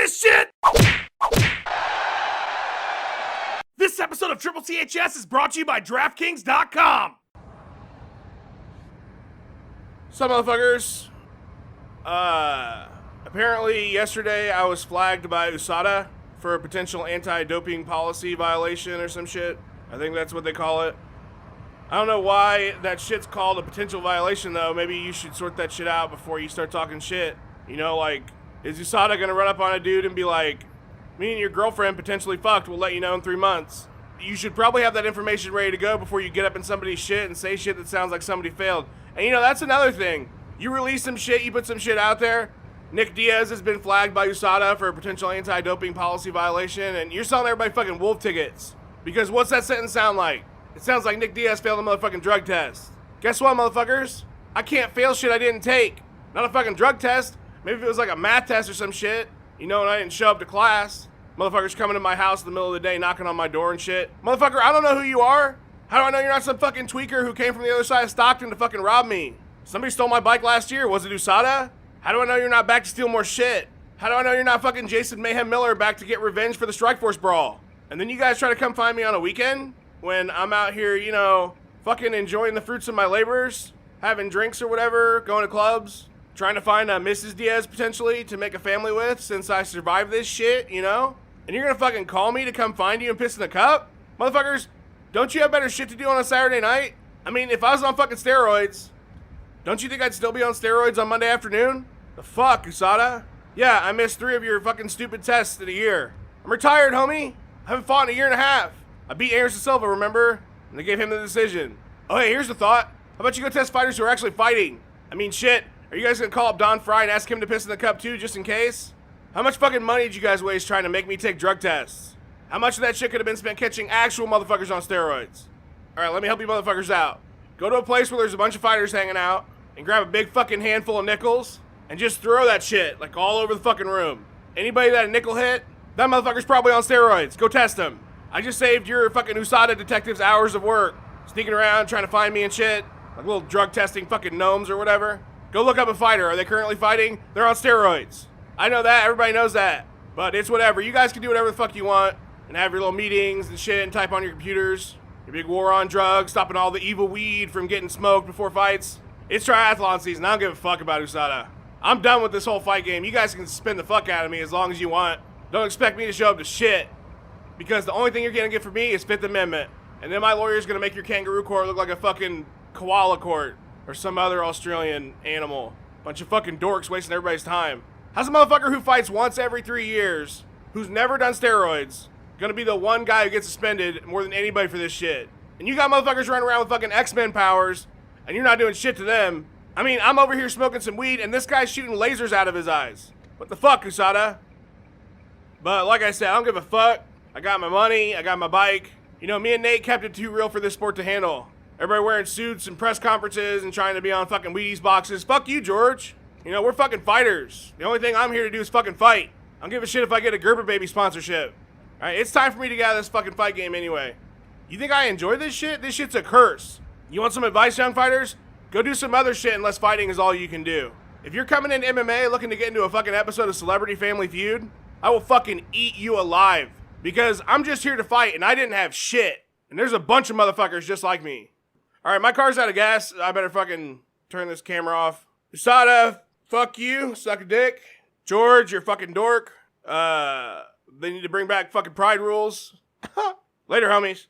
this shit? This episode of Triple CHS is brought to you by DraftKings.com. Some motherfuckers. Apparently yesterday I was flagged by Usada for a potential anti-doping policy violation or some shit. I think that's what they call it. I don't know why that shit's called a potential violation though. Maybe you should sort that shit out before you start talking shit. You know, like, is Usada gonna run up on a dude and be like, me and your girlfriend potentially fucked, we'll let you know in 3 months. You should probably have that information ready to go before you get up in somebody's shit and say shit that sounds like somebody failed. And you know, that's another thing. You release some shit, you put some shit out there. Nick Diaz has been flagged by Usada for a potential anti-doping policy violation, and you're selling everybody fucking wolf tickets. Because what's that sentence sound like? It sounds like Nick Diaz failed a motherfucking drug test. Guess what, motherfuckers? I can't fail shit I didn't take. Not a fucking drug test. Maybe if it was like a math test or some shit, you know, and I didn't show up to class. Motherfuckers coming to my house in the middle of the day, knocking on my door and shit. Motherfucker, I don't know who you are. How do I know you're not some fucking tweaker who came from the other side of Stockton to fucking rob me? Somebody stole my bike last year. Was it Usada? How do I know you're not back to steal more shit? How do I know you're not fucking Jason Mayhem Miller back to get revenge for the Strikeforce brawl? And then you guys try to come find me on a weekend when I'm out here, you know, fucking enjoying the fruits of my labors, having drinks or whatever, going to clubs, trying to find a Mrs. Diaz potentially to make a family with since I survived this shit, you know? And you're gonna fucking call me to come find you and piss in the cup? Motherfuckers, don't you have better shit to do on a Saturday night? I mean, if I was on fucking steroids, don't you think I'd still be on steroids on Monday afternoon? The fuck, Usada? Yeah, I missed 3 of your fucking stupid tests in a year. I'm retired, homie. I haven't fought in a year and a half. I beat Anderson Silva, remember? And they gave him the decision. Oh, hey, here's the thought. How about you go test fighters who are actually fighting? I mean, shit. Are you guys gonna call up Don Fry and ask him to piss in the cup too, just in case? How much fucking money did you guys waste trying to make me take drug tests? How much of that shit could have been spent catching actual motherfuckers on steroids? Alright, let me help you motherfuckers out. Go to a place where there's a bunch of fighters hanging out and grab a big fucking handful of nickels and just throw that shit, like, all over the fucking room. Anybody that a nickel hit, that motherfucker's probably on steroids. Go test him. I just saved your fucking Usada detectives hours of work, sneaking around trying to find me and shit, like little drug testing fucking gnomes or whatever. Go look up a fighter. Are they currently fighting? They're on steroids. I know that. Everybody knows that. But it's whatever. You guys can do whatever the fuck you want and have your little meetings and shit and type on your computers. Your big war on drugs, stopping all the evil weed from getting smoked before fights. It's triathlon season. I don't give a fuck about Usada. I'm done with this whole fight game. You guys can spin the fuck out of me as long as you want. Don't expect me to show up to shit. Because the only thing you're gonna get from me is 5th Amendment. And then my lawyer's gonna make your kangaroo court look like a fucking koala court. Or some other Australian animal. Bunch of fucking dorks wasting everybody's time. How's a motherfucker who fights once every 3 years, who's never done steroids, gonna be the one guy who gets suspended more than anybody for this shit? And you got motherfuckers running around with fucking X-Men powers, and you're not doing shit to them. I mean, I'm over here smoking some weed, and this guy's shooting lasers out of his eyes. What the fuck, Usada? But like I said, I don't give a fuck. I got my money, I got my bike. You know, me and Nate kept it too real for this sport to handle. Everybody wearing suits and press conferences and trying to be on fucking Wheaties boxes. Fuck you, George. You know, we're fucking fighters. The only thing I'm here to do is fucking fight. I don't give a shit if I get a Gerber Baby sponsorship. Alright, it's time for me to get out of this fucking fight game anyway. You think I enjoy this shit? This shit's a curse. You want some advice, young fighters? Go do some other shit unless fighting is all you can do. If you're coming in MMA looking to get into a fucking episode of Celebrity Family Feud, I will fucking eat you alive. Because I'm just here to fight and I didn't have shit. And there's a bunch of motherfuckers just like me. Alright, my car's out of gas. I better fucking turn this camera off. Usada, fuck you. Suck a dick. George, you're fucking dork. They need to bring back fucking pride rules. Later, homies.